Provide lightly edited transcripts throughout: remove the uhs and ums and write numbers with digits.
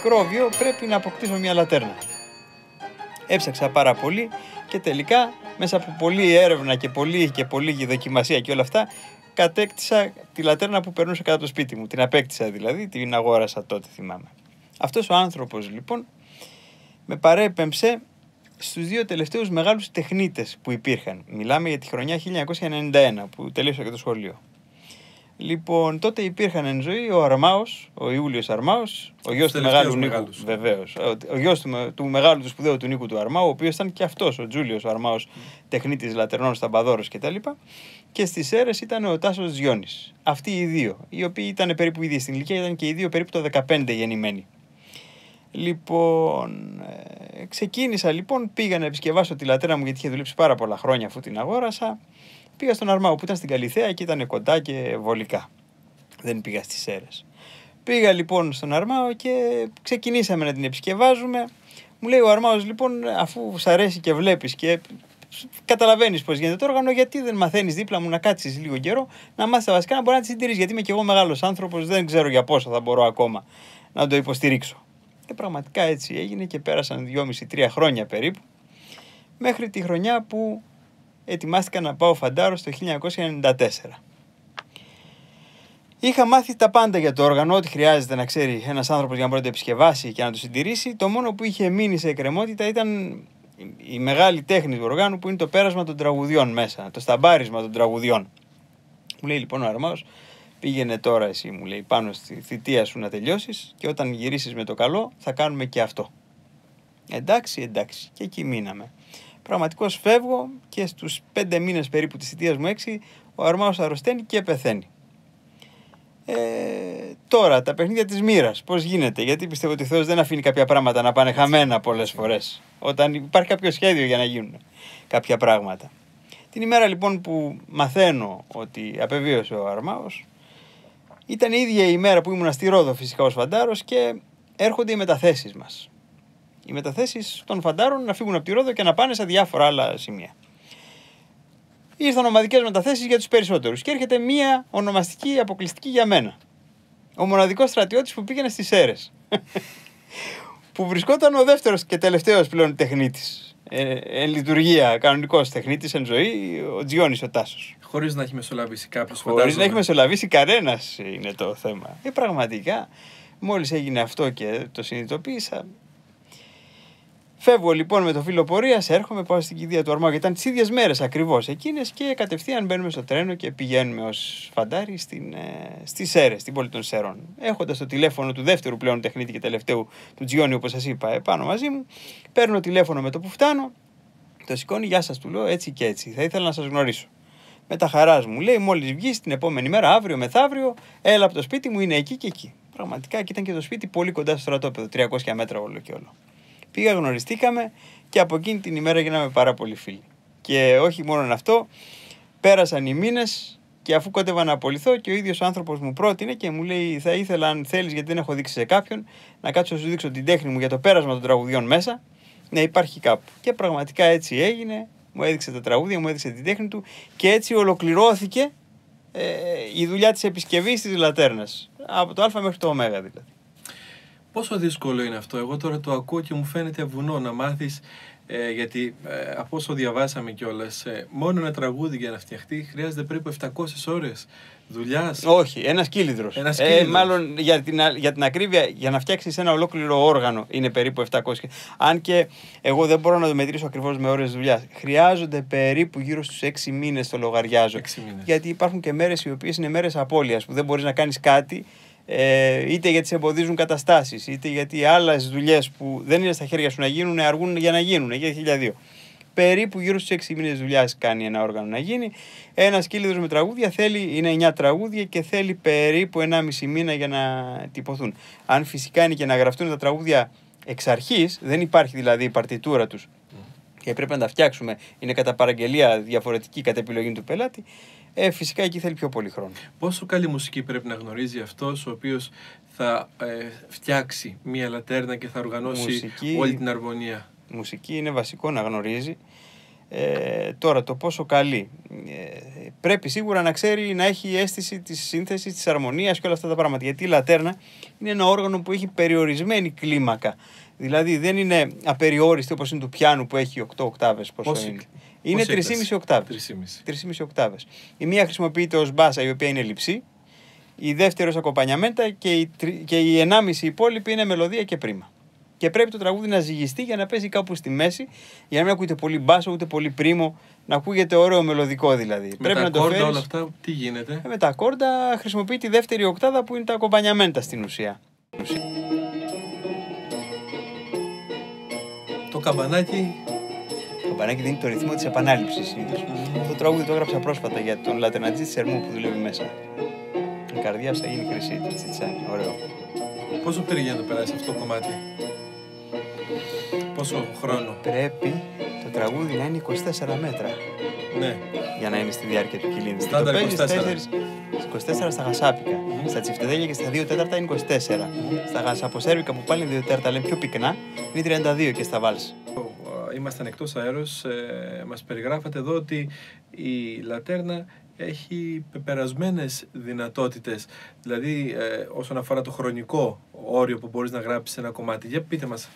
μικρόβιο πρέπει να αποκτήσω μια λατέρνα. Έψαξα πάρα πολύ και τελικά μέσα από πολλή έρευνα και πολλή δοκιμασία και όλα αυτά κατέκτησα τη λατέρνα που περνούσε κάτω από το σπίτι μου. Την απέκτησα δηλαδή, την αγόρασα τότε, θυμάμαι. Αυτός ο άνθρωπος λοιπόν με παρέπεμψε στους δύο τελευταίους μεγάλους τεχνίτες που υπήρχαν. Μιλάμε για τη χρονιά 1991 που τελείωσα και το σχολείο. Λοιπόν, τότε υπήρχαν εν ζωή ο Αρμάος, ο Ιούλιος Αρμάος, ο γιος του μεγάλου Νίκου, βεβαίως, ο γιος του μεγάλου του σπουδαίου του Νίκου του Αρμάου, ο οποίος ήταν και αυτός, ο Τζούλιος ο Αρμάος, τεχνίτης λατερνών Σταμπαδόρος κτλ. Και στις Σέρρες ήταν ο Τάσος Γιώνης. Αυτοί οι δύο, οι οποίοι ήταν περίπου ίδιοι στην ηλικία, ήταν και οι δύο περίπου το 15 γεννημένοι. Λοιπόν, ξεκίνησα λοιπόν, πήγα να επισκευάσω τη λατέρνα μου γιατί είχε δουλέψει πάρα πολλά χρόνια αφού την αγόρασα. Πήγα στον Αρμάο που ήταν στην Καλιθέα και ήταν κοντά και βολικά. Δεν πήγα στις Σέρρες. Πήγα λοιπόν στον Αρμάο και ξεκινήσαμε να την επισκευάζουμε. Μου λέει ο Αρμάος λοιπόν, αφού σ' αρέσει και βλέπεις και καταλαβαίνεις πώς γίνεται το όργανο, γιατί δεν μαθαίνεις δίπλα μου να κάτσεις λίγο καιρό, να μάθεις τα βασικά, να μπορεί να τη συντηρείς. Γιατί είμαι και εγώ μεγάλος άνθρωπος, δεν ξέρω για πόσο θα μπορώ ακόμα να το υποστηρίξω. Και πραγματικά έτσι έγινε και πέρασαν 2,5-3 χρόνια περίπου, μέχρι τη χρονιά που ετοιμάστηκα να πάω φαντάρος το 1994. Είχα μάθει τα πάντα για το όργανο, ό,τι χρειάζεται να ξέρει ένας άνθρωπος για να μπορεί να το επισκευάσει και να το συντηρήσει. Το μόνο που είχε μείνει σε εκκρεμότητα ήταν η μεγάλη τέχνη του οργάνου, που είναι το πέρασμα των τραγουδιών μέσα, το σταμπάρισμα των τραγουδιών. Μου λέει λοιπόν ο Αρμάος, πήγαινε τώρα εσύ, μου λέει, πάνω στη θητεία σου να τελειώσεις και όταν γυρίσεις με το καλό θα κάνουμε και αυτό. Εντάξει, και εκεί μείναμε. Πραγματικώς φεύγω και στους 5 μήνες περίπου της θητείας μου 6, ο Αρμάος αρρωσταίνει και πεθαίνει. Τώρα τα παιχνίδια της μοίρας, πώς γίνεται, γιατί πιστεύω ότι ο Θεός δεν αφήνει κάποια πράγματα να πάνε χαμένα πολλές φορές, όταν υπάρχει κάποιο σχέδιο για να γίνουν κάποια πράγματα. Την ημέρα λοιπόν που μαθαίνω ότι απεβίωσε ο Αρμάος, ήταν η ίδια η ημέρα που ήμουν στη Ρόδο φυσικά ως φαντάρος και έρχονται οι μεταθέσεις μας. Οι μεταθέσεις των φαντάρων να φύγουν από τη Ρόδο και να πάνε σε διάφορα άλλα σημεία. Ήρθαν ομαδικές μεταθέσεις για τους περισσότερους και έρχεται μία ονομαστική αποκλειστική για μένα. Ο μοναδικός στρατιώτης που πήγαινε στις Σέρρες. Που βρισκόταν ο δεύτερος και τελευταίος πλέον τεχνίτης. Εν λειτουργία, κανονικός τεχνίτης εν ζωή, ο Τζιώνης ο Τάσος. Χωρίς να έχει μεσολαβήσει κάποιος. Χωρίς να έχει μεσολαβήσει κανένας είναι το θέμα. Πραγματικά, μόλις έγινε αυτό και το συνειδητοποίησα. Φεύγω λοιπόν με το φύλλο πορείας, έρχομαι, πάω στην κηδεία του Αρμάου, γιατί ήταν τις ίδιες μέρες ακριβώς εκείνες, και κατευθείαν μπαίνουμε στο τρένο και πηγαίνουμε ως φαντάρι στις Σέρρες, στην πόλη των Σέρρων. Έχοντας το τηλέφωνο του δεύτερου πλέον τεχνίτη και τελευταίου του Τζιώνη, όπως σας είπα, επάνω μαζί μου, παίρνω τηλέφωνο με το που φτάνω, το σηκώνει, γεια σας, του λέω, έτσι και έτσι, θα ήθελα να σας γνωρίσω. Με τα χαράς μου λέει, μόλις βγεις την επόμενη μέρα, αύριο μεθαύριο, έλα από το σπίτι μου, είναι εκεί και εκεί. Πραγματικά και ήταν και το σπίτι πολύ κοντά στο στρατόπεδο, 300 μέτρα όλο και όλο. Πήγα, γνωριστήκαμε και από εκείνη την ημέρα γίναμε πάρα πολύ φίλοι. Και όχι μόνο αυτό, πέρασαν οι μήνες και αφού κότευα να απολυθώ και ο ίδιος ο άνθρωπος μου πρότεινε και μου λέει, θα ήθελα, αν θέλεις, γιατί δεν έχω δείξει σε κάποιον, να κάτσω να σου δείξω την τέχνη μου για το πέρασμα των τραγουδιών μέσα, να υπάρχει κάπου. Και πραγματικά έτσι έγινε, μου έδειξε τα τραγούδια, μου έδειξε την τέχνη του και έτσι ολοκληρώθηκε η δουλειά της επισκευής της λατέρνας. Από το Α μέχρι το Ω δηλαδή. Πόσο δύσκολο είναι αυτό? Εγώ τώρα το ακούω και μου φαίνεται βουνό να μάθεις, γιατί από όσο διαβάσαμε κιόλας, μόνο ένα τραγούδι για να φτιαχτεί χρειάζεται περίπου 700 ώρες δουλειάς. Όχι, ένας κύλιδρος. Μάλλον για την ακρίβεια, για να φτιάξεις ένα ολόκληρο όργανο είναι περίπου 700. Αν και εγώ δεν μπορώ να το μετρήσω ακριβώς με ώρες δουλειάς. Χρειάζονται περίπου γύρω στους 6 μήνες, το λογαριάζω. 6 μήνες. Γιατί υπάρχουν και μέρες οι οποίες είναι μέρες απώλειας, που δεν μπορείς να κάνεις κάτι. Είτε γιατί σε εμποδίζουν καταστάσεις, είτε γιατί άλλες δουλειές που δεν είναι στα χέρια σου να γίνουν, αργούν για να γίνουν, για 1002. Περίπου γύρω στους 6 μήνες δουλειάς κάνει ένα όργανο να γίνει. Ένας κύλιδρος με τραγούδια είναι 9 τραγούδια και θέλει περίπου 1,5 μήνα για να τυπωθούν. Αν φυσικά είναι και να γραφτούν τα τραγούδια εξ αρχής, δεν υπάρχει δηλαδή η παρτιτούρα τους και πρέπει να τα φτιάξουμε, είναι κατά παραγγελία διαφορετική κατά επιλογή του πελάτη. Φυσικά εκεί θέλει πιο πολύ χρόνο. Πόσο καλή μουσική πρέπει να γνωρίζει αυτός ο οποίος θα φτιάξει μία λατέρνα και θα οργανώσει όλη την αρμονία? Μουσική είναι βασικό να γνωρίζει. Τώρα το πόσο καλή. Πρέπει σίγουρα να ξέρει, να έχει αίσθηση της σύνθεσης, της αρμονίας και όλα αυτά τα πράγματα. Γιατί η λατέρνα είναι ένα όργανο που έχει περιορισμένη κλίμακα. Δηλαδή δεν είναι απεριόριστη όπως είναι του πιάνου που έχει 8 οκτάβες. Πόσο είναι. Είναι 3,5 οκτάβες. 3,5 οκτάβες. Η μία χρησιμοποιείται ως μπάσα, η οποία είναι λειψή. Η δεύτερη ως ακομπανιαμέντα και η 1,5 υπόλοιπη είναι μελωδία και πρίμα. Και πρέπει το τραγούδι να ζυγιστεί για να παίζει κάπου στη μέση, για να μην ακούγεται πολύ μπάσο ούτε πολύ πρίμο, να ακούγεται ωραίο μελωδικό δηλαδή. Με πρέπει τα να το κόρντα φέρεις... όλα αυτά, τι γίνεται? Με τα κόρντα χρησιμοποιεί τη δεύτερη οκτάδα που είναι τα ακομπανιαμέντα στην ουσία. Το καμπανάκι. Το καμπανάκι δίνει το ρυθμό της επανάληψης συνήθως. Αυτό το τραγούδι το έγραψα πρόσφατα για τον λατρενατζή της Ερμού που δουλεύει μέσα. Η καρδιά σου θα γίνει χρυσή, τσιτσάνι, ωραίο. Πόσο θέλει για να το περάσει αυτό το κομμάτι? Πόσο χρόνο? Πρέπει το τραγούδι να είναι 24 μέτρα. Ναι. Για να είναι στη διάρκεια του κυλίνδρου. Στάνταρ 24 στα γασάπικα. Στα τσιφτεδέλια και στα 2 τέταρτα είναι 24. Στα γασαποσέρβικα που πάλι είναι 2 τέταρτα, λέμε πιο πυκνά, είναι 32 και στα βάλς. Ήμασταν εκτός αέρος, μας περιγράφατε εδώ ότι η λατέρνα έχει πεπερασμένες δυνατότητες. Δηλαδή, όσον αφορά το χρονικό όριο που μπορείς να γράψεις ένα κομμάτι. Για πείτε μας,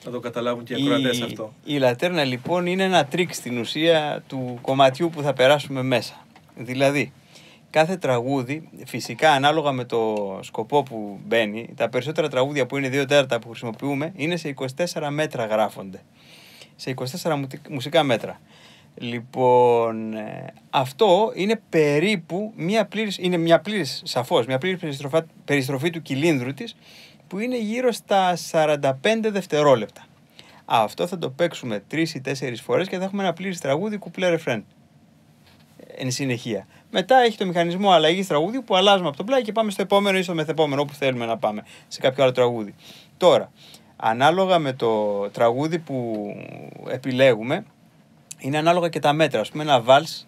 να το καταλάβουν και οι ακροατές αυτό. Η λατέρνα λοιπόν είναι ένα τρίκ στην ουσία του κομματιού που θα περάσουμε μέσα. Δηλαδή, κάθε τραγούδι, φυσικά ανάλογα με το σκοπό που μπαίνει, τα περισσότερα τραγούδια που είναι 2 τέταρτα που χρησιμοποιούμε, είναι σε 24 μέτρα γράφονται. Σε 24 μουσικά μέτρα. Λοιπόν, αυτό είναι περίπου μια πλήρης, σαφώς, μια πλήρης περιστροφή του κυλίνδρου της, που είναι γύρω στα 45 δευτερόλεπτα. Αυτό θα το παίξουμε 3 ή 4 φορές και θα έχουμε ένα πλήρης τραγούδι κουπλέ ρεφρέν. Εν συνεχεία. Μετά έχει το μηχανισμό αλλαγής τραγούδιου που αλλάζουμε από το πλάι και πάμε στο επόμενο ή στο μεθεπόμενο, όπου θέλουμε να πάμε, σε κάποιο άλλο τραγούδι. Τώρα, ανάλογα με το τραγούδι που επιλέγουμε, είναι ανάλογα και τα μέτρα. Ας πούμε, ένα βάλς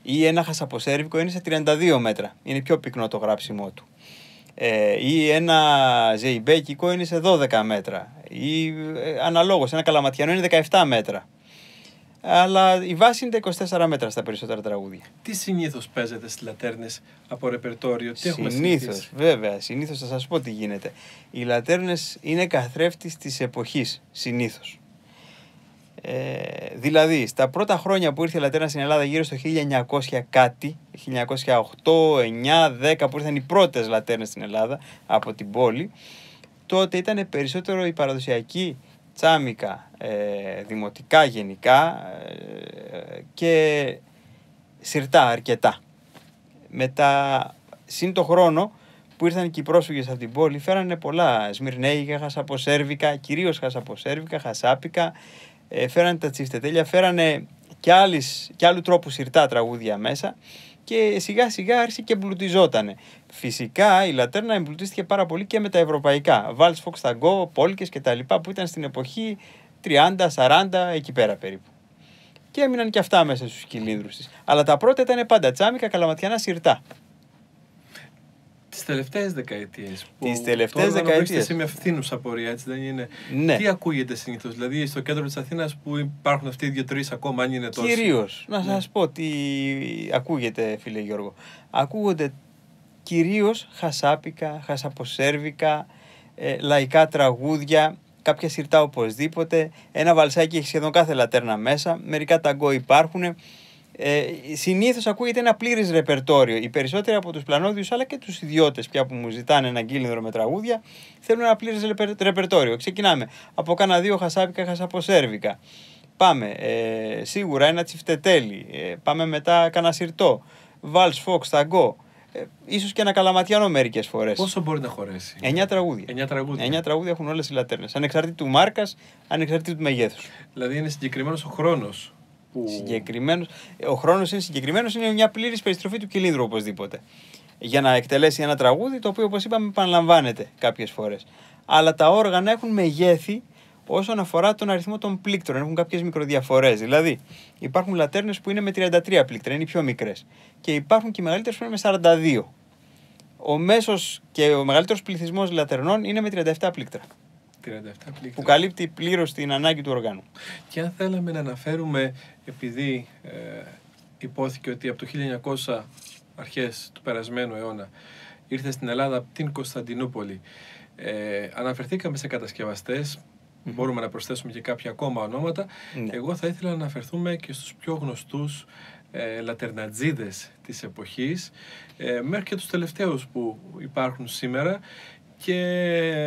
ή ένα χασαποσέρβικο είναι σε 32 μέτρα. Είναι πιο πυκνό το γράψιμό του. Ή ένα ζεϊμπέκικο είναι σε 12 μέτρα. Ή αναλόγως, ένα καλαματιανό είναι 17 μέτρα. Αλλά η βάση είναι τα 24 μέτρα στα περισσότερα τραγούδια. Τι συνήθως παίζετε στις λατέρνες από ρεπερτόριο? Συνήθως, βέβαια. Συνήθως θα σας πω τι γίνεται. Οι λατέρνες είναι καθρέφτης της εποχής. Συνήθως. Δηλαδή, στα πρώτα χρόνια που ήρθε η λατέρνα στην Ελλάδα, γύρω στο 1900 κάτι, 1908, 9, 10, που ήρθαν οι πρώτες λατέρνες στην Ελλάδα από την πόλη, τότε ήταν περισσότερο η παραδοσιακή τσάμικα, δημοτικά γενικά και σιρτά αρκετά. Μετά, συν το χρόνο που ήρθαν και οι πρόσφυγες από την πόλη, φέρανε πολλά σμυρνέικα, χασαποσέρβικα, κυρίως χασαποσέρβικα, χασάπικα, φέρανε τα τσιφτετέλια, φέρανε και άλλου τρόπου σιρτά τραγούδια μέσα και σιγά σιγά άρχισε και εμπλουτιζότανε. Φυσικά η λατέρνα εμπλουτίστηκε πάρα πολύ και με τα ευρωπαϊκά, βάλς, φόξ, ταγκό, πόλκες κτλ. Που ήταν στην εποχή 30-40 εκεί πέρα περίπου. Και έμειναν και αυτά μέσα στους κυλίνδρους της. Αλλά τα πρώτα ήταν πάντα τσάμικα, καλαματιανά, σιρτά. Τις τελευταίες δεκαετίες. Τις τελευταίες δεκαετίες. Εσύ με ευθύνουσα πορεία, έτσι δεν είναι? Ναι. Τι ακούγεται συνήθως? Δηλαδή στο κέντρο της Αθήνας που υπάρχουν αυτοί οι 2-3 ακόμα, αν είναι τόσοι. Κυρίως. Να σας πω τι ακούγεται, φίλε Γιώργο. Ακούγονται κυρίως χασάπικα, χασαποσέρβικα, λαϊκά τραγούδια, κάποια σιρτά οπωσδήποτε. Ένα βαλσάκι έχει σχεδόν κάθε λατέρνα μέσα. Μερικά ταγκό υπάρχουν. Συνήθως ακούγεται ένα πλήρες ρεπερτόριο. Οι περισσότεροι από τους πλανόδιους αλλά και τους ιδιώτες πια που μου ζητάνε έναν κύλινδρο με τραγούδια θέλουν ένα πλήρες ρεπερτόριο. Ξεκινάμε από κάνα 2 χασάπικα, χασαποσέρβικα. Πάμε σίγουρα ένα τσιφτετέλι. Πάμε μετά κάνα σιρτό. Βάλς, φόξ, ταγκό. Ίσως και ένα καλαματιάνο μερικές φορές. Πόσο μπορεί να χωρέσει? 9 τραγούδια. 9 τραγούδια έχουν όλες οι λατέρνες. Ανεξαρτήτου μάρκας, ανεξαρτήτου του μεγέθους. Δηλαδή είναι συγκεκριμένος ο χρόνος. Ο χρόνος είναι συγκεκριμένος, είναι μια πλήρης περιστροφή του κυλίνδρου οπωσδήποτε. Για να εκτελέσει ένα τραγούδι, το οποίο όπως είπαμε επαναλαμβάνεται κάποιες φορές. Αλλά τα όργανα έχουν μεγέθη όσον αφορά τον αριθμό των πλήκτρων. Έχουν κάποιες μικροδιαφορές. Δηλαδή, υπάρχουν λατέρνες που είναι με 33 πλήκτρα, είναι οι πιο μικρές. Και υπάρχουν και οι μεγαλύτερες που είναι με 42. Ο μέσος και ο μεγαλύτερος πληθυσμός λατερνών είναι με 37 πλήκτρα. 37 πλήκτρα. Που καλύπτει πλήρως την ανάγκη του οργάνου. Και αν θέλαμε να αναφέρουμε, επειδή υπόθηκε ότι από το 1900 αρχές του περασμένου αιώνα ήρθε στην Ελλάδα από την Κωνσταντινούπολη, αναφερθήκαμε σε κατασκευαστές, μπορούμε να προσθέσουμε και κάποια ακόμα ονόματα. Εγώ θα ήθελα να αναφερθούμε και στους πιο γνωστούς λατερνατζίδες της εποχής, μέχρι και τους τελευταίους που υπάρχουν σήμερα. Και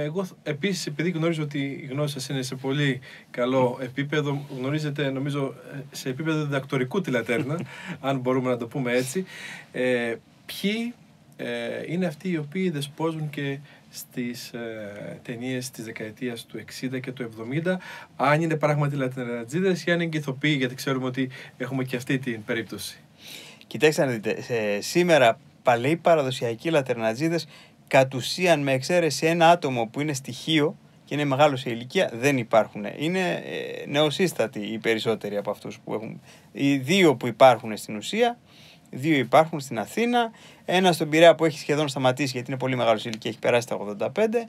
εγώ επίσης, επειδή γνωρίζω ότι η γνώση σας είναι σε πολύ καλό επίπεδο, γνωρίζετε νομίζω σε επίπεδο διδακτορικού τη λατέρνα, αν μπορούμε να το πούμε έτσι, ποιοι είναι αυτοί οι οποίοι δεσπόζουν και στις ταινίες της δεκαετίας του 60 και του 70, αν είναι πράγματι λατερνατζίδες ή αν είναι και ηθοποιοί, γιατί ξέρουμε ότι έχουμε και αυτή την περίπτωση. Κοιτάξτε να δείτε, σήμερα παλαιοί παραδοσιακοί λατερνατζίδες, κατ' ουσίαν με εξαίρεση ένα άτομο που είναι στοιχείο και είναι μεγάλο σε ηλικία, δεν υπάρχουν. Είναι νεοσύστατοι οι περισσότεροι από αυτούς που έχουν. Οι δύο που υπάρχουν στην ουσία, δύο υπάρχουν στην Αθήνα, ένα στον Πειραιά που έχει σχεδόν σταματήσει γιατί είναι πολύ μεγάλο σε ηλικία, έχει περάσει τα 85,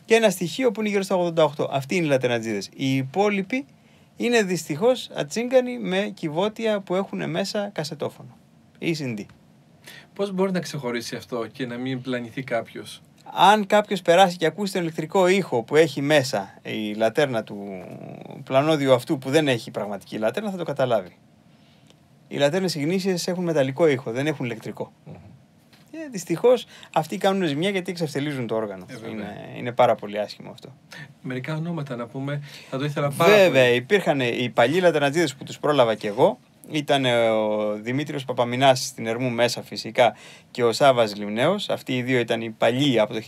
και ένα στοιχείο που είναι γύρω στα 88. Αυτοί είναι οι λατερνατζίδες. Οι υπόλοιποι είναι δυστυχώς ατσίγκανοι με κυβότια που έχουν μέσα κασετόφωνο ή CD. Πώς μπορεί να ξεχωρίσει αυτό και να μην πλανηθεί κάποιος? Αν κάποιος περάσει και ακούσει τον ηλεκτρικό ήχο που έχει μέσα η λατέρνα του πλανόδιου αυτού που δεν έχει πραγματική λατέρνα, θα το καταλάβει. Οι λατέρνες γνήσιες έχουν μεταλλικό ήχο, δεν έχουν ηλεκτρικό. Δυστυχώς αυτοί κάνουν ζημιά γιατί εξευτελίζουν το όργανο. Είναι πάρα πολύ άσχημο αυτό. Μερικά ονόματα να πούμε, θα το ήθελα πάρα πολύ. Βέβαια, υπήρχαν οι παλιοί λατερνατζίδες που τους πρόλαβα κι εγώ. Ήταν ο Δημήτριος Παπαμινάς στην Ερμού μέσα φυσικά και ο Σάββας Λιμναίος. Αυτοί οι δύο ήταν οι παλιοί από το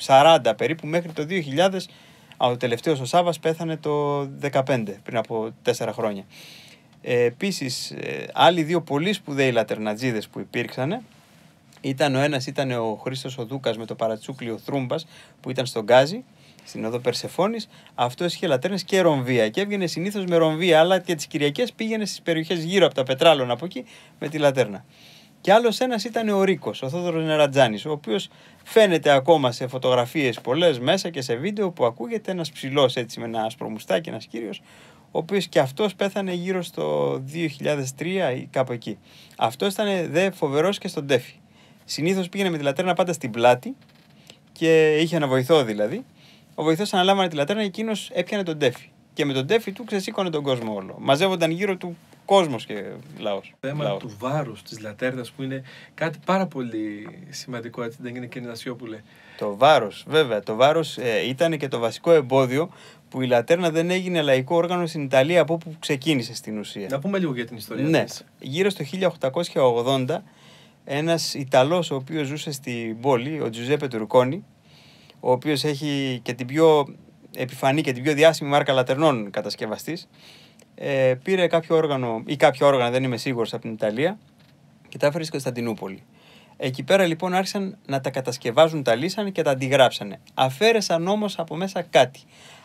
1940 περίπου μέχρι το 2000. Ο τελευταίος ο Σάββας πέθανε το 2015, πριν από 4 χρόνια. Επίσης, άλλοι δύο πολύ σπουδαίοι λατερνατζίδες που υπήρξαν. Ο ένας ήταν ο Χρήστος ο Δούκας με το παρατσούκλιο Θρούμπας που ήταν στον Γκάζι, στην οδό Περσεφώνης. Αυτός είχε λατέρνες και ρομβία και έβγαινε συνήθως με ρομβία, αλλά και τις Κυριακές πήγαινε στις περιοχές γύρω από τα πετράλωνα από εκεί με τη λατέρνα. Και άλλος ένας ήταν ο Ρίκος, ο Θόδωρος Νερατζάνης, ο οποίος φαίνεται ακόμα σε φωτογραφίες πολλές μέσα και σε βίντεο που ακούγεται ένας ψηλός έτσι με ένα άσπρο μουστάκι, ένας κύριος, ο οποίος και αυτός πέθανε γύρω στο 2003 ή κάπου εκεί. Αυτός ήταν δε φοβερός και στον τέφι. Συνήθως πήγαινε με τη λατέρνα πάντα στην πλάτη και είχε ένα βοηθό δηλαδή. Ο βοηθός αναλάμβανε τη λατέρνα και εκείνος έπιανε τον τέφι. Και με τον τέφι του ξεσήκωνε τον κόσμο όλο. Μαζεύονταν γύρω του κόσμος και λαός. Το θέμα του βάρους της λατέρνας που είναι κάτι πάρα πολύ σημαντικό, έτσι δεν είναι, και Νασιόπουλε? Το βάρος, βέβαια. Το βάρος ήταν και το βασικό εμπόδιο που η λατέρνα δεν έγινε λαϊκό όργανο στην Ιταλία από όπου ξεκίνησε στην ουσία. Να πούμε λίγο για την ιστορία. Ναι. Γύρω στο 1880 ένας Ιταλός ο οποίος ζούσε στην πόλη, ο Τζουζέπε Τουρκόνι, ο οποίος έχει και την πιο επιφανή και την πιο διάσημη μάρκα λατερνών κατασκευαστής, πήρε κάποιο όργανο ή κάποια όργανα, δεν είμαι σίγουρος, από την Ιταλία και τα έφερε στην Κωνσταντινούπολη. Εκεί πέρα λοιπόν άρχισαν να τα κατασκευάζουν, τα λύσανε και τα αντιγράψανε. Αφαίρεσαν όμως από μέσα κάτι.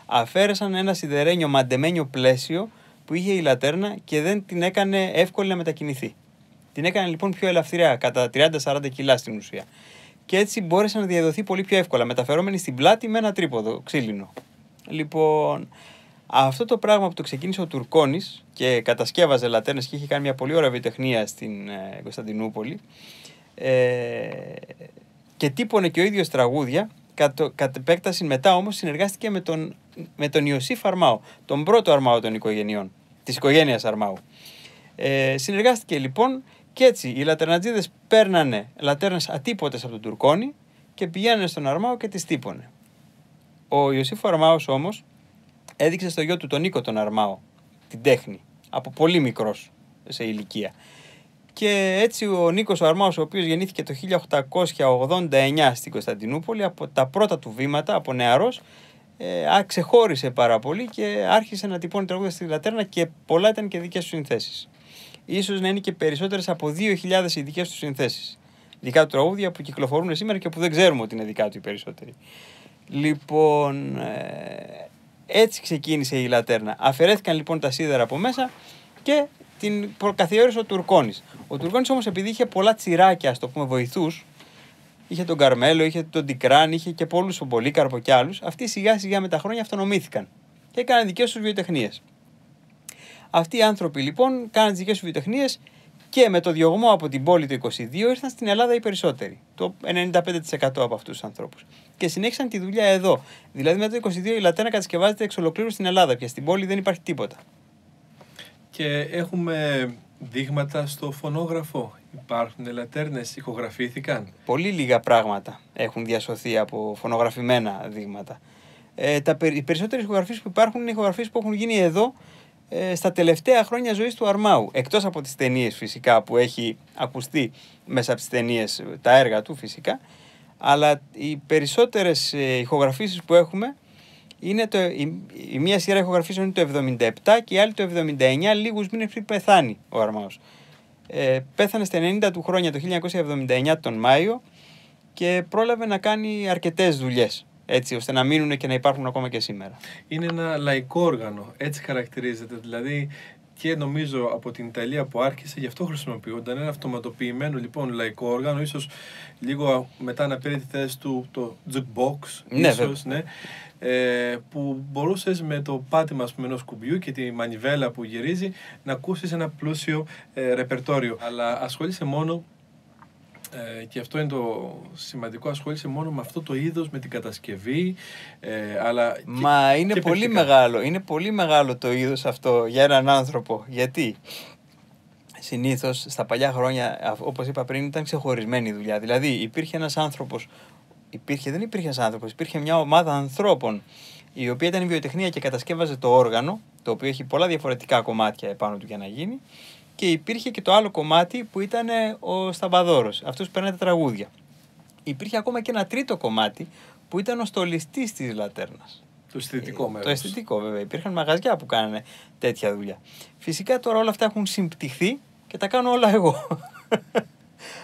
Αφαίρεσαν ένα σιδερένιο μαντεμένιο πλαίσιο που είχε η λατέρνα και δεν την έκανε εύκολη να μετακινηθεί. Την έκανε λοιπόν πιο ελαφριά, κατά 30-40 κιλά στην ουσία. Και έτσι μπόρεσε να διαδοθεί πολύ πιο εύκολα, μεταφερόμενη στην πλάτη με ένα τρίποδο ξύλινο. Λοιπόν, αυτό το πράγμα που το ξεκίνησε ο Τουρκόνης και κατασκεύαζε λατέρνες και είχε κάνει μια πολύ ωραία βιοτεχνία στην Κωνσταντινούπολη, και τύπωνε και ο ίδιος τραγούδια. Κατ' επέκταση μετά όμως συνεργάστηκε με τον Ιωσήφ Αρμάου, τον πρώτο Αρμάου των οικογενειών, της οικογένειας Αρμάου. Συνεργάστηκε λοιπόν και έτσι οι λατερνατζίδες παίρνανε λατέρνες ατύπωτες από τον Τουρκόνη και πηγαίνανε στον Αρμάου και τις τύπωνε. Ο Ιωσήφ Αρμάος όμως έδειξε στο γιο του τον Νίκο τον Αρμάο την τέχνη, από πολύ μικρός σε ηλικία. Και έτσι ο Νίκος ο Αρμάος, ο οποίος γεννήθηκε το 1889 στην Κωνσταντινούπολη, από τα πρώτα του βήματα, από νεαρός, ξεχώρισε πάρα πολύ και άρχισε να τυπώνει τραγούδια στη λατέρνα και πολλά ήταν και δικές του συνθέσεις. Ίσως να είναι και περισσότερες από 2.000 οι δικές του συνθέσεις. Δικά του τραγούδια που κυκλοφορούν σήμερα και που δεν ξέρουμε ότι είναι δικά του οι περισσότεροι. Λοιπόν, έτσι ξεκίνησε η λατέρνα. Αφαιρέθηκαν λοιπόν τα σίδερα από μέσα και την προκαθιέρωσε ο Τουρκόνης. Ο Τουρκόνης όμως, επειδή είχε πολλά τσιράκια, ας το πούμε, βοηθούς, είχε τον Καρμέλο, είχε τον Τικράν, είχε και πολλούς, τον Πολύκαρπο και άλλους. Αυτοί σιγά σιγά με τα χρόνια αυτονομήθηκαν και έκαναν δικές τους βιοτεχνίες. Αυτοί οι άνθρωποι λοιπόν κάναν τις δικές τους βιοτεχνίες και με το διωγμό από την πόλη το 22 ήρθαν στην Ελλάδα οι περισσότεροι. Το 95% από αυτούς τους ανθρώπους. Και συνέχισαν τη δουλειά εδώ. Δηλαδή μετά το 22 η Λατέρνα κατασκευάζεται εξ ολοκλήρου στην Ελλάδα πια. Στην πόλη δεν υπάρχει τίποτα. Και έχουμε δείγματα στο φωνόγραφο. Υπάρχουν λατέρνες, ηχογραφήθηκαν. Πολύ λίγα πράγματα έχουν διασωθεί από φωνογραφημένα δείγματα. Οι περισσότερες ηχογραφίες που υπάρχουν είναι ηχογραφίες που έχουν γίνει εδώ στα τελευταία χρόνια ζωής του Αρμάου. Εκτός από τις ταινίες φυσικά που έχει ακουστεί μέσα από τις ταινίες τα έργα του φυσικά. Αλλά οι περισσότερες ηχογραφήσεις που έχουμε είναι η μία σειρά ηχογραφήσεων είναι το 77 και η άλλη το 79, λίγους μήνες πριν πεθάνει ο Αρμάος. Πέθανε στα 90 του χρόνια το 1979 τον Μάιο και πρόλαβε να κάνει αρκετές δουλειές, έτσι ώστε να μείνουν και να υπάρχουν ακόμα και σήμερα. Είναι ένα λαϊκό όργανο, έτσι χαρακτηρίζεται, δηλαδή και νομίζω από την Ιταλία που άρχισε, γι' αυτό χρησιμοποιούνταν ένα αυτοματοποιημένο λοιπόν λαϊκό όργανο, ίσως λίγο μετά να πήρε τη θέση του το jukebox, ίσως, ναι, που μπορούσες με το πάτημα ενός κουμπιού και τη μανιβέλα που γυρίζει να ακούσεις ένα πλούσιο ρεπερτόριο. Αλλά ασχολείσαι μόνο, και αυτό είναι το σημαντικό, ασχολείσαι μόνο με αυτό το είδος, με την κατασκευή. Αλλά μα είναι πολύ μεγάλο, είναι πολύ μεγάλο το είδος αυτό για έναν άνθρωπο. Γιατί συνήθως στα παλιά χρόνια, όπως είπα πριν, ήταν ξεχωρισμένη η δουλειά. Δηλαδή υπήρχε ένας άνθρωπος, δεν υπήρχε ένας άνθρωπος, υπήρχε μια ομάδα ανθρώπων η οποία ήταν η βιοτεχνία και κατασκεύαζε το όργανο, το οποίο έχει πολλά διαφορετικά κομμάτια επάνω του για να γίνει. Και υπήρχε και το άλλο κομμάτι που ήταν ο σταμπαδόρος, αυτός που παίρνει τα τραγούδια. Υπήρχε ακόμα και ένα τρίτο κομμάτι που ήταν ο στολιστής της λατέρνας. Το αισθητικό μέρος. Το αισθητικό βέβαια. Υπήρχαν μαγαζιά που κάνανε τέτοια δουλειά. Φυσικά τώρα όλα αυτά έχουν συμπτυχθεί και τα κάνω όλα εγώ.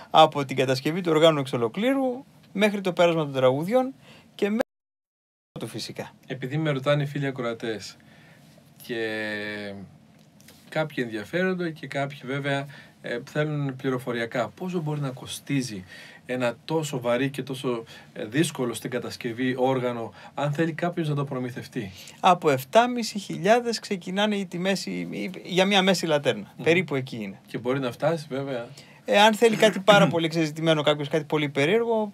Από την κατασκευή του οργάνου εξ ολοκλήρου μέχρι το πέρασμα των τραγουδιών και μέχρι το φυσικά. Επειδή με ρωτάνε οι φίλοι ακροατές και κάποιοι ενδιαφέρονται και κάποιοι βέβαια θέλουν πληροφοριακά. Πόσο μπορεί να κοστίζει ένα τόσο βαρύ και τόσο δύσκολο στην κατασκευή όργανο, αν θέλει κάποιος να το προμηθευτεί? Από 7.500 ξεκινάνε οι τιμές για μια μέση λατέρνα. Περίπου εκεί είναι. Και μπορεί να φτάσει βέβαια. Αν θέλει κάτι πάρα πολύ εξεζητημένο, κάποιος κάτι πολύ περίεργο,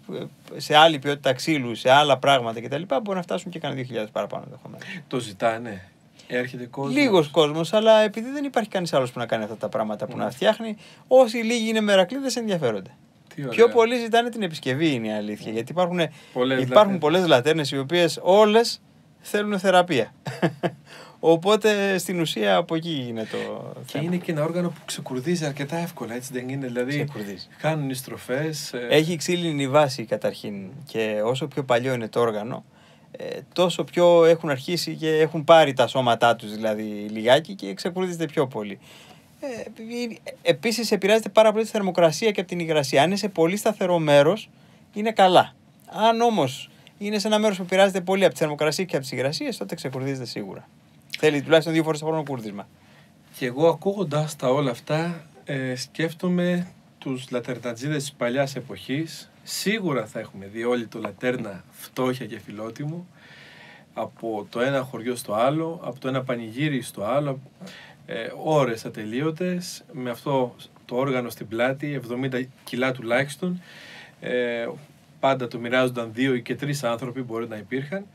σε άλλη ποιότητα ξύλου, σε άλλα πράγματα κτλ., μπορεί να φτάσουν και κανένα 2.000 παραπάνω ενδεχομένως. Το ζητάνε. Έρχεται κόσμος. Λίγος κόσμος, αλλά επειδή δεν υπάρχει κανείς άλλος που να κάνει αυτά τα πράγματα που να φτιάχνει, όσοι λίγοι είναι μερακλείδες ενδιαφέρονται. Πιο πολλοί ζητάνε την επισκευή, είναι η αλήθεια. Γιατί υπάρχουν πολλές λατέρνες οι οποίες όλες θέλουν θεραπεία. Οπότε στην ουσία από εκεί είναι το και θέμα. Είναι και ένα όργανο που ξεκουρδίζει αρκετά εύκολα, έτσι δεν είναι? Δηλαδή κάνουν οι στροφές. Έχει ξύλινη βάση καταρχήν και όσο πιο παλιό είναι το όργανο, τόσο πιο έχουν αρχίσει και έχουν πάρει τα σώματά τους δηλαδή λιγάκι και ξεκουρδίζεται πιο πολύ. Επίσης επηρεάζεται πάρα πολύ τη θερμοκρασία και από την υγρασία. Αν είναι σε πολύ σταθερό μέρος, είναι καλά. Αν όμως είναι σε ένα μέρος που επηρεάζεται πολύ από τη θερμοκρασία και από τις υγρασίες, τότε ξεκουρδίζεται σίγουρα. Θέλει τουλάχιστον 2 φορές το χρόνο κούρδισμα. Και εγώ ακούγοντας τα όλα αυτά, σκέφτομαι τους λατερνατζίδες της παλιάς εποχής. Σίγουρα θα έχουμε δει όλοι το λατέρνα φτώχεια και φιλότιμο, από το ένα χωριό στο άλλο, από το ένα πανηγύρι στο άλλο, ώρες ατελείωτες, με αυτό το όργανο στην πλάτη, 70 κιλά τουλάχιστον, πάντα το μοιράζονταν 2 και 3 άνθρωποι, μπορεί να υπήρχαν.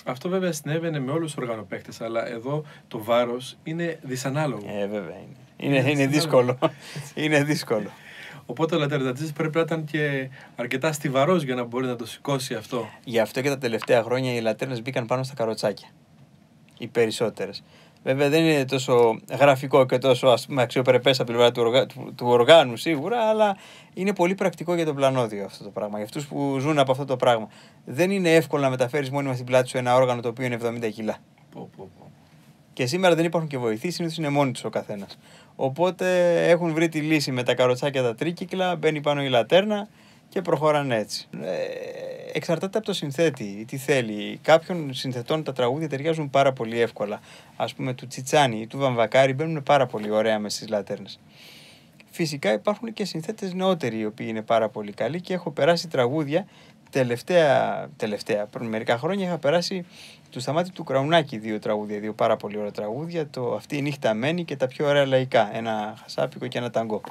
Αυτό βέβαια συνέβαινε με όλους τους οργανοπαίκτες, αλλά εδώ το βάρος είναι δυσανάλογο. Βέβαια είναι. Είναι δύσκολο. Είναι δύσκολο. Οπότε ο λατερνατζής πρέπει να ήταν και αρκετά στιβαρός για να μπορεί να το σηκώσει αυτό. Γι' αυτό και τα τελευταία χρόνια οι λατέρνες μπήκαν πάνω στα καροτσάκια. Οι περισσότερες. Βέβαια δεν είναι τόσο γραφικό και τόσο αξιοπρεπές από την πλευρά του οργάνου σίγουρα, αλλά είναι πολύ πρακτικό για το πλανόδιο αυτό το πράγμα. Για αυτούς που ζουν από αυτό το πράγμα. Δεν είναι εύκολο να μεταφέρεις μόνιμα στην πλάτη σου ένα όργανο το οποίο είναι 70 κιλά. Και σήμερα δεν υπάρχουν και βοηθοί, συνήθως είναι μόνοι τους ο καθένας. Οπότε έχουν βρει τη λύση με τα καροτσάκια τα τρίκυκλα, μπαίνει πάνω η λατέρνα και προχωράνε έτσι. Εξαρτάται από το συνθέτη, τι θέλει. Κάποιων συνθετών τα τραγούδια ταιριάζουν πάρα πολύ εύκολα. Ας πούμε του Τσιτσάνι ή του Βαμβακάρη μπαίνουν πάρα πολύ ωραία μες στις λατέρνες. Φυσικά υπάρχουν και συνθέτες νεότεροι οι οποίοι είναι πάρα πολύ καλοί και έχω περάσει τραγούδια τελευταία, πριν μερικά χρόνια είχα περάσει του Σταμάτη του Κραουνάκη 2 τραγούδια, 2 πάρα πολύ ωραία τραγούδια, το «Αυτή η νύχτα μένει» και τα πιο ωραία λαϊκά, ένα χασάπικο και ένα ταγκό.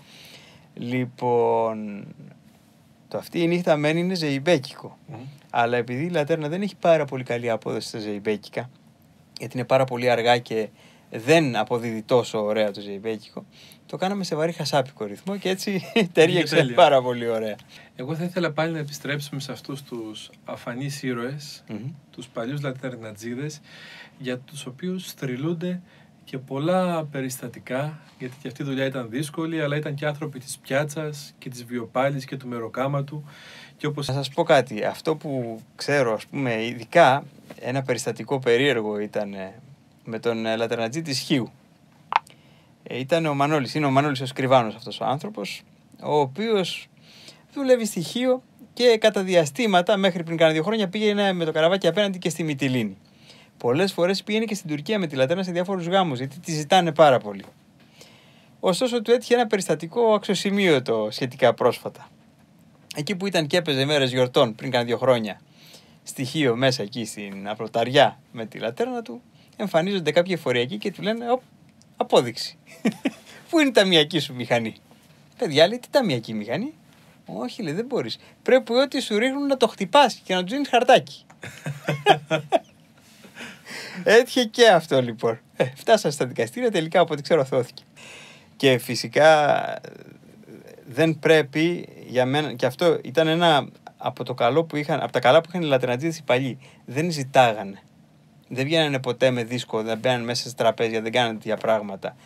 Λοιπόν, το «Αυτή η νύχτα μένει» είναι ζεϊμπέκικο, αλλά επειδή η Λατέρνα δεν έχει πάρα πολύ καλή απόδοση στα ζεϊμπέκικα, γιατί είναι πάρα πολύ αργά και δεν αποδίδει τόσο ωραία το ζεϊμπέκικο, το κάναμε σε βαρύ χασάπικο ρυθμό και έτσι ταιριάξε πάρα πολύ ωραία. Εγώ θα ήθελα πάλι να επιστρέψουμε σε αυτούς τους αφανείς ήρωες, τους παλιούς λατερνατζίδες, για τους οποίους θρυλούνται και πολλά περιστατικά, γιατί και αυτή η δουλειά ήταν δύσκολη, αλλά ήταν και άνθρωποι της πιάτσας και της βιοπάλης και του μεροκάματου. Και όπως... Να σας πω κάτι, αυτό που ξέρω, ας πούμε, ειδικά ένα περιστατικό περίεργο ήταν με τον λατερνατζή της Χίου. Ήταν ο Μανώλης, είναι ο Μανώλης ο Σκριβάνος αυτός ο άνθρωπος, ο οποίος δουλεύει στη Χίο και κατά διαστήματα, μέχρι πριν κάνα 2 χρόνια, πήγαινε με το καραβάκι απέναντι και στη Μυτιλήνη. Πολλές φορές πήγαινε και στην Τουρκία με τη Λατέρνα σε διάφορους γάμους, γιατί τη ζητάνε πάρα πολύ. Ωστόσο, του έτυχε ένα περιστατικό αξιοσημείωτο σχετικά πρόσφατα. Εκεί που ήταν και έπαιζε μέρες γιορτών πριν κάνα 2 χρόνια, στη Χίο, μέσα εκεί στην Απλοταριά με τη Λατέρνα του, εμφανίζονται κάποιοι εφοριακοί και του λένε: απόδειξη. Πού είναι η ταμιακή σου μηχανή? Παιδιά, λέει, τι ταμιακή μηχανή? Όχι, λέει, δεν μπορείς. Πρέπει ό,τι σου ρίχνουν να το χτυπάς και να του δίνεις χαρτάκι. Έτυχε και αυτό λοιπόν. Φτάσαμε στα δικαστήρια, τελικά από ό,τι ξέρω θώθηκε. Και φυσικά δεν πρέπει για μένα, και αυτό ήταν ένα από τα καλά που είχαν οι λατερνατζίδες οι παλιοί. Δεν ζητάγανε. Δεν βγαίνανε ποτέ με δίσκο, δεν μπαίνανε μέσα σε τραπέζια, δεν κάνανε τέτοια πράγματα.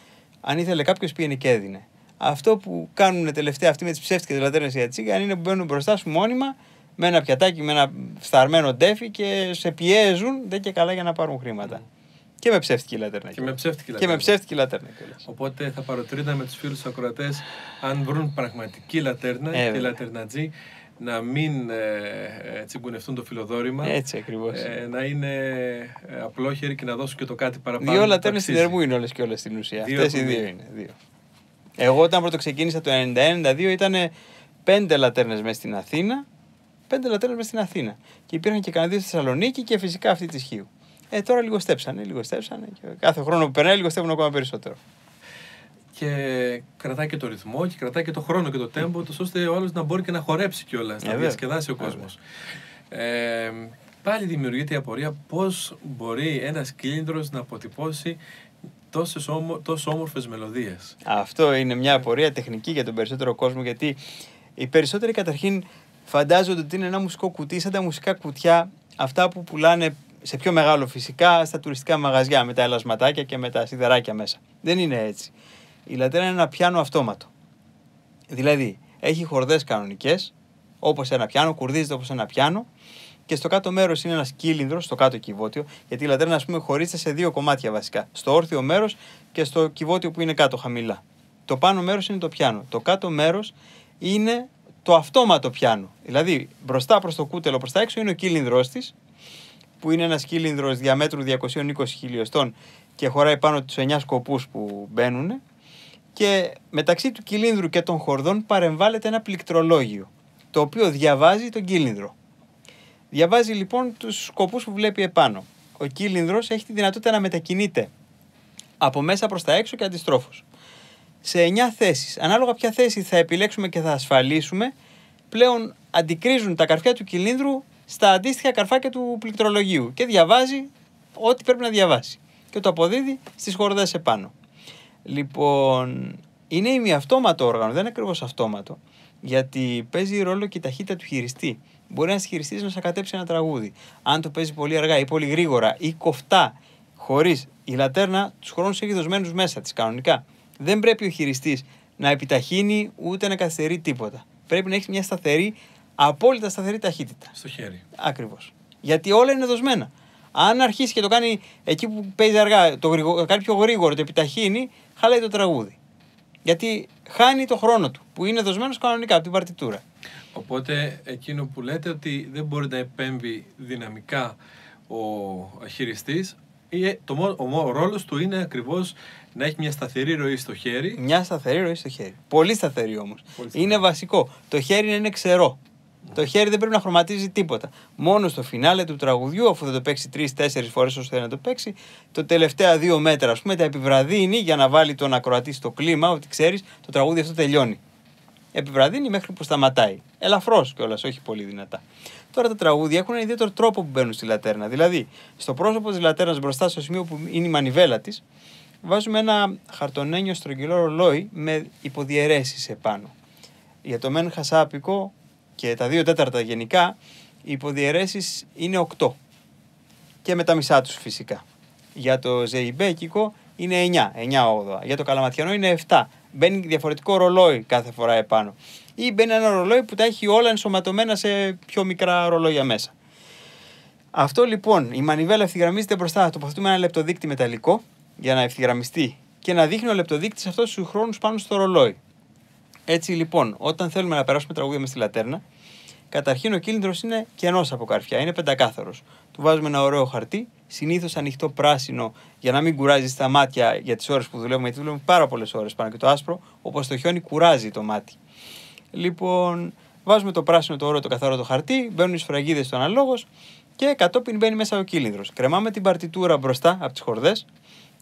Αν ήθελε κάποιος πήγαινε και έδινε. Αυτό που κάνουν τελευταία αυτοί με τις ψεύτικες λατέρνες για τσίγα είναι που μπαίνουν μπροστά σου μόνιμα με ένα πιατάκι, με ένα φθαρμένο ντέφι και σε πιέζουν δεν και καλά για να πάρουν χρήματα. Και με ψεύτικη λατέρνα. Και με ψεύτικη λατέρνα. Οπότε θα παροτρύναμε τους φίλους ακροατές, αν βρουν πραγματική λατέρνα και λατερνατζή, να μην τσιγκουνευτούν το φιλοδόρημα. Έτσι ακριβώς. Να είναι απλόχεροι και να δώσουν και το κάτι παραπάνω. 2 λατέρνες στην Ερμού είναι όλες και όλες στην ουσία. Αυτές οι 2 είναι. 2. Εγώ όταν πρώτο ξεκίνησα το 1991-1992 ήταν 5 λατέρνες μέσα στην Αθήνα. 5 λατέρνες μέσα στην Αθήνα. Και υπήρχαν και κανένα 2 στη Θεσσαλονίκη και φυσικά αυτή της Χίου. Τώρα λιγοστέψανε και κάθε χρόνο που περνάει λιγοστεύουν ακόμα περισσότερο. Και κρατάει και το ρυθμό και κρατάει και το χρόνο και το τέμπο, ώστε ο άλλος να μπορεί και να χορέψει κιόλας, να διασκεδάσει ο κόσμος. Πάλι δημιουργείται η απορία πώς μπορεί ένας κύλινδρος να αποτυπώσει τόσο όμορφες μελωδίες. Αυτό είναι μια απορία τεχνική για τον περισσότερο κόσμο, γιατί οι περισσότεροι καταρχήν φαντάζονται ότι είναι ένα μουσικό κουτί, σαν τα μουσικά κουτιά, αυτά που πουλάνε σε πιο μεγάλο φυσικά στα τουριστικά μαγαζιά, με τα ελασματάκια και με τα σιδεράκια μέσα. Δεν είναι έτσι. Η λατέρνα είναι ένα πιάνο αυτόματο. Δηλαδή, έχει χορδές κανονικές, όπως ένα πιάνο, κουρδίζεται όπως ένα πιάνο, και στο κάτω μέρος είναι ένας κύλινδρος, στο κάτω κυβότιο, γιατί η λατέρνα, ας πούμε, χωρίζεται σε 2 κομμάτια βασικά. Στο όρθιο μέρος και στο κυβότιο που είναι κάτω, χαμηλά. Το πάνω μέρος είναι το πιάνο. Το κάτω μέρος είναι το αυτόματο πιάνο. Δηλαδή, μπροστά προς το κούτελο, προς τα έξω είναι ο κύλινδρος της, που είναι ένας κύλινδρος διαμέτρου 220 χιλιοστών και χωράει πάνω τους 9 σκοπούς που μπαίνουν. Και μεταξύ του κύλινδρου και των χορδών παρεμβάλλεται ένα πληκτρολόγιο, το οποίο διαβάζει τον κύλινδρο. Διαβάζει λοιπόν τους σκοπούς που βλέπει επάνω. Ο κύλινδρος έχει τη δυνατότητα να μετακινείται από μέσα προς τα έξω και αντιστρόφως. Σε 9 θέσεις, ανάλογα ποια θέση θα επιλέξουμε και θα ασφαλίσουμε, πλέον αντικρίζουν τα καρφιά του κύλινδρου στα αντίστοιχα καρφάκια του πληκτρολογίου και διαβάζει ό,τι πρέπει να διαβάσει και το αποδίδει στις χορδές επάνω. Λοιπόν, είναι ημιαυτόματο όργανο, δεν είναι ακριβώς αυτόματο, γιατί παίζει ρόλο και η ταχύτητα του χειριστή. Μπορεί ένας χειριστής να σακατέψει ένα τραγούδι. Αν το παίζει πολύ αργά ή πολύ γρήγορα ή κοφτά, χωρίς η λατέρνα, τους χρόνους έχει δοσμένους μέσα της κανονικά. Δεν πρέπει ο χειριστής να επιταχύνει ούτε να καθυστερεί τίποτα. Πρέπει να έχει μια σταθερή, απόλυτα σταθερή ταχύτητα. Στο χέρι. Ακριβώς. Γιατί όλα είναι δοσμένα. Αν αρχίσει και το κάνει εκεί που παίζει αργά, το κάνει πιο γρήγορο, το επιταχύνει, χαλάει το τραγούδι. Γιατί χάνει το χρόνο του, που είναι δοσμένος κανονικά από την παρτιτούρα. Οπότε εκείνο που λέτε ότι δεν μπορεί να επέμβει δυναμικά ο χειριστής, Ο ρόλος του είναι ακριβώς να έχει μια σταθερή ροή στο χέρι. Μια σταθερή ροή στο χέρι. Πολύ σταθερή όμως. Είναι βασικό. Το χέρι είναι ξερό. Το χέρι δεν πρέπει να χρωματίζει τίποτα. Μόνο στο φινάλε του τραγουδιού, αφού θα το παίξει 3-4 φορές όσο θέλει να το παίξει, το τελευταία 2 μέτρα, ας πούμε, τα επιβραδύνει για να βάλει τον ακροατή στο κλίμα, ότι ξέρεις, το τραγούδι αυτό τελειώνει. Επιβραδύνει μέχρι που σταματάει. Ελαφρώς κιόλας, όχι πολύ δυνατά. Τώρα τα τραγούδια έχουν ένα ιδιαίτερο τρόπο που μπαίνουν στη λατέρνα. Δηλαδή, στο πρόσωπο της λατέρνας, μπροστά στο σημείο που είναι η μανιβέλα της, βάζουμε ένα χαρτονένιο στρογγυλό ρολόι με υποδιαιρέσεις επάνω. Για το μεν χασάπικο και τα 2/4 γενικά, οι υποδιαιρέσεις είναι 8. Και με τα μισά τους φυσικά. Για το ζεϊμπέκικο είναι 9/8. Για το καλαματιανό είναι 7. Μπαίνει διαφορετικό ρολόι κάθε φορά επάνω. Ή μπαίνει ένα ρολόι που τα έχει όλα ενσωματωμένα σε πιο μικρά ρολόγια μέσα. Αυτό λοιπόν, η μανιβέλα ευθυγραμμίζεται μπροστά. Θα τοποθετούμε ένα λεπτοδείκτη μεταλλικό για να ευθυγραμμιστεί και να δείχνει ο λεπτοδείκτης αυτούς τους χρόνους πάνω στο ρολόι. Έτσι λοιπόν, όταν θέλουμε να περάσουμε τραγούδια μες στη λατέρνα, καταρχήν ο κύλινδρος είναι κενός από καρφιά, είναι πεντακάθαρος. Του βάζουμε ένα ωραίο χαρτί, συνήθως ανοιχτό πράσινο, για να μην κουράζει στα μάτια για τις ώρες που δουλεύουμε, γιατί δουλεύουμε πάρα πολλές ώρες πάνω, και το άσπρο, όπως το χιόνι, κουράζει το μάτι. Λοιπόν, βάζουμε το πράσινο, το ωραίο, το καθαρό το χαρτί, μπαίνουν οι σφραγίδες στο αναλόγος και κατόπιν μπαίνει μέσα ο κύλινδρος. Κρεμάμε την παρτιτούρα μπροστά από τις χορδές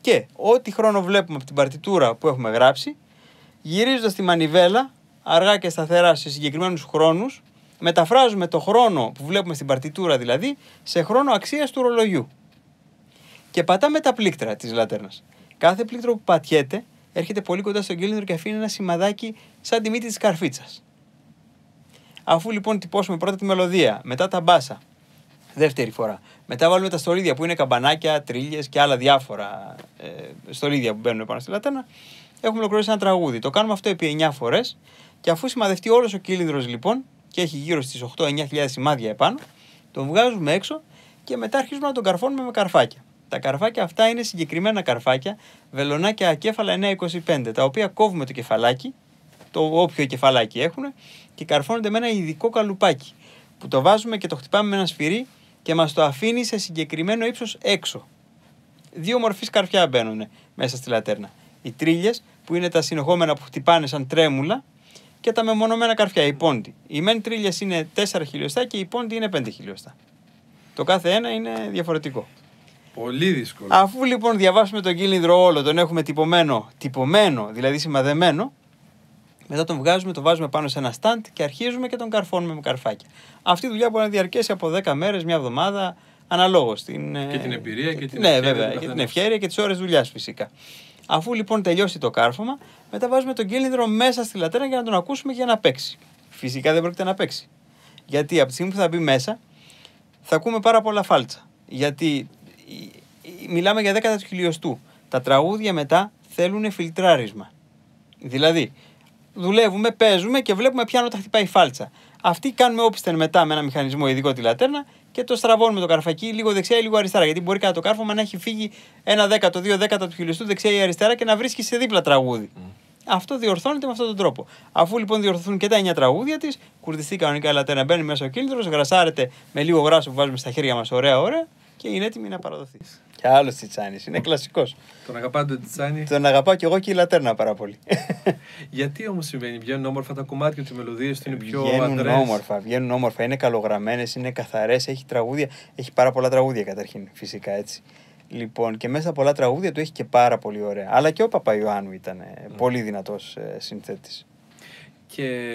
και ό,τι χρόνο βλέπουμε από την παρτιτούρα που έχουμε γράψει, γυρίζοντας τη μανιβέλα, αργά και σταθερά σε συγκεκριμένους χρόνους, μεταφράζουμε το χρόνο που βλέπουμε στην παρτιτούρα δηλαδή σε χρόνο αξίας του ρολογιού. Και πατάμε τα πλήκτρα της λατέρνας. Κάθε πλήκτρο που πατιέται έρχεται πολύ κοντά στον κύλινδρο και αφήνει ένα σημαδάκι σαν τη μύτη της καρφίτσας. Αφού λοιπόν τυπώσουμε πρώτα τη μελωδία, μετά τα μπάσα, δεύτερη φορά, μετά βάλουμε τα στολίδια που είναι καμπανάκια, τρίλιες και άλλα διάφορα στολίδια που μπαίνουν πάνω στη λατέρνα, έχουμε ολοκληρώσει ένα τραγούδι. Το κάνουμε αυτό επί 9 φορές και αφού σημαδευτεί όλος ο κύλινδρος λοιπόν και έχει γύρω στις 8-9 σημάδια επάνω, τον βγάζουμε έξω και μετά αρχίζουμε να τον καρφώνουμε με καρφάκια. Τα καρφάκια αυτά είναι συγκεκριμένα καρφάκια, βελονάκια ακέφαλα 925, τα οποία κόβουμε το κεφαλάκι, το όποιο κεφαλάκι έχουν, και καρφώνονται με ένα ειδικό καλουπάκι, που το βάζουμε και το χτυπάμε με ένα σφυρί και μας το αφήνει σε συγκεκριμένο ύψος έξω. 2 μορφής καρφιά μπαίνουν μέσα στη λατέρνα. Οι τρίλιες, που είναι τα συνεχόμενα που χτυπάνε σαν τρέμουλα, και τα μεμονωμένα καρφιά, οι πόντι. Οι μεν τρίλιες είναι 4 χιλιοστά και οι πόντι είναι 5 χιλιοστά. Το κάθε ένα είναι διαφορετικό. Πολύ δύσκολο. Αφού λοιπόν διαβάσουμε τον κύλινδρο όλο, τον έχουμε τυπωμένο, δηλαδή σημαδεμένο, μετά τον βγάζουμε, το βάζουμε πάνω σε ένα στάντ και αρχίζουμε και τον καρφώνουμε με καρφάκια. Αυτή η δουλειά μπορεί να διαρκέσει από 10 μέρες, μια εβδομάδα, αναλόγως. Και την εμπειρία και την ναι, βέβαια, και την ευχέρεια και τις ώρες δουλειάς φυσικά. Αφού λοιπόν τελειώσει το κάρφωμα, μετά βάζουμε τον κύλινδρο μέσα στη λατέρνα για να τον ακούσουμε και για να παίξει. Φυσικά δεν πρόκειται να παίξει. Γιατί από τη στιγμή που θα μπει μέσα, θα ακούμε πάρα πολλά φάλτσα. Γιατί μιλάμε για 10 χιλιοστού. Τα τραγούδια μετά θέλουν φιλτράρισμα. Δηλαδή, δουλεύουμε, παίζουμε και βλέπουμε ποια νότα χτυπάει φάλτσα. Αυτή κάνουμε όπισθεν μετά με ένα μηχανισμό ειδικό τη λατέρνα και το στραβώνουμε το καρφακί λίγο δεξιά ή λίγο αριστερά. Γιατί μπορεί κατά το κάρφωμα να έχει φύγει 1/10, 2/10 του χιλιοστού δεξιά ή αριστερά και να βρίσκει σε δίπλα τραγούδι. Αυτό διορθώνεται με αυτόν τον τρόπο. Αφού λοιπόν διορθωθούν και τα 9 τραγούδια τη, κουρδιστεί κανονικά η λατέρνα, μπαίνει μέσα ο κύλινδρος, γρασάρεται με λίγο γράσο που βάζουμε στα χέρια μας, ωραία, και είναι έτοιμη να παραδοθεί. Και άλλο Τσιτσάνης, είναι κλασικός. Τον αγαπάτε τον Τσιτσάνη? Τον αγαπάω και εγώ και η λατέρνα πάρα πολύ. Γιατί όμως συμβαίνει, βγαίνουν όμορφα τα κομμάτια του, οι μελωδίες του είναι πιο βγαίνουν όμορφα, είναι καλογραμμένες, είναι καθαρές, έχει τραγούδια, έχει πάρα πολλά τραγούδια καταρχήν, φυσικά έτσι. Λοιπόν, και μέσα στα πολλά τραγούδια του έχει και πάρα πολύ ωραία. Αλλά και ο Παπαϊωάννου ήταν πολύ δυνατός συνθέτης. Και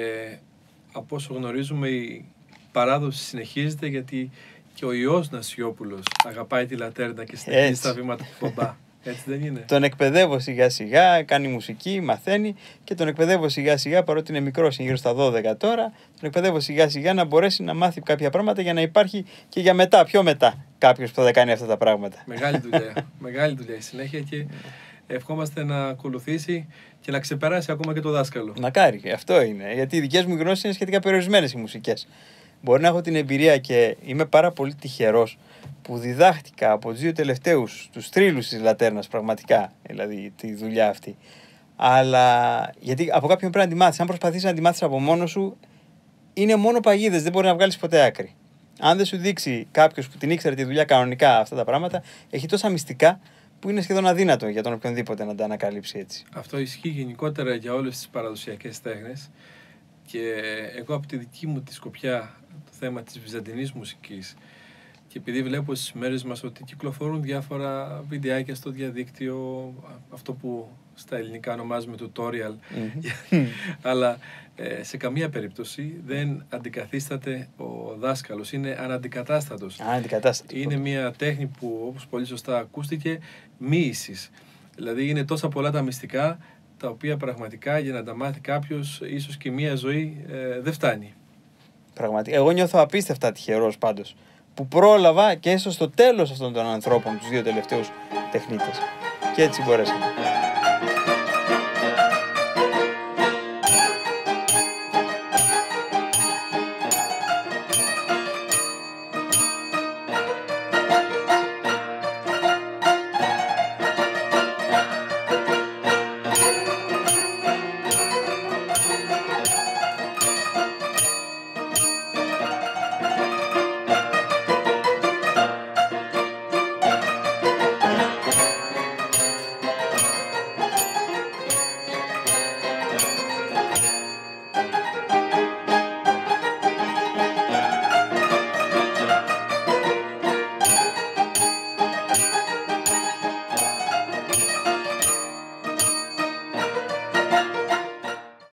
από όσο γνωρίζουμε η παράδοση συνεχίζεται, γιατί και ο Υιός Νασιόπουλος αγαπάει τη λατέρνα και συνεχίζει στα βήματα του μπαμπά. Έτσι δεν είναι? Τον εκπαιδεύω σιγά σιγά, κάνει μουσική, μαθαίνει και τον εκπαιδεύω σιγά σιγά, παρότι είναι μικρός, είναι γύρω στα 12 τώρα, τον εκπαιδεύω σιγά σιγά να μπορέσει να μάθει κάποια πράγματα για να υπάρχει και για μετά, πιο μετά, κάποιος που θα κάνει αυτά τα πράγματα. Μεγάλη δουλειά, μεγάλη δουλειά η συνέχεια και ευχόμαστε να ακολουθήσει και να ξεπεράσει ακόμα και το δάσκαλο. Μακάρι, αυτό είναι, γιατί οι δικές μου γνώσεις είναι σχετικά περιορισμένες οι μουσικές. Μπορεί να έχω την εμπειρία και είμαι πάρα πολύ τυχερός που διδάχτηκα από τους 2 τελευταίους, τους θρύλους της λατέρνας πραγματικά, δηλαδή τη δουλειά αυτή. Αλλά γιατί από κάποιον πρέπει να τη μάθεις. Αν προσπαθείς να τη μάθεις από μόνος σου, είναι μόνο παγίδες, δεν μπορεί να βγάλεις ποτέ άκρη. Αν δεν σου δείξει κάποιο που την ήξερε τη δουλειά κανονικά αυτά τα πράγματα, έχει τόσα μυστικά που είναι σχεδόν αδύνατο για τον οποιονδήποτε να τα ανακαλύψει έτσι. Αυτό ισχύει γενικότερα για όλες τις παραδοσιακές τέχνες και εγώ από τη δική μου τη σκοπιά το θέμα της βυζαντινής μουσικής και επειδή βλέπω στις μέρες μας ότι κυκλοφορούν διάφορα βιντεάκια στο διαδίκτυο, αυτό που στα ελληνικά ονομάζουμε tutorial, αλλά σε καμία περίπτωση δεν αντικαθίσταται ο δάσκαλος, είναι αναντικατάστατος. Είναι μια τέχνη που, όπως πολύ σωστά ακούστηκε, μοίησης. Δηλαδή είναι τόσα πολλά τα μυστικά, τα οποία πραγματικά για να τα μάθει κάποιος, ίσως και μία ζωή δεν φτάνει. Πραγματικά. Εγώ νιώθω απίστευτα τυχερός πάντως, που πρόλαβα και έσω στο τέλος αυτών των ανθρώπων, τους δύο τελευταίους τεχνίτες. Και έτσι μπορέσαμε.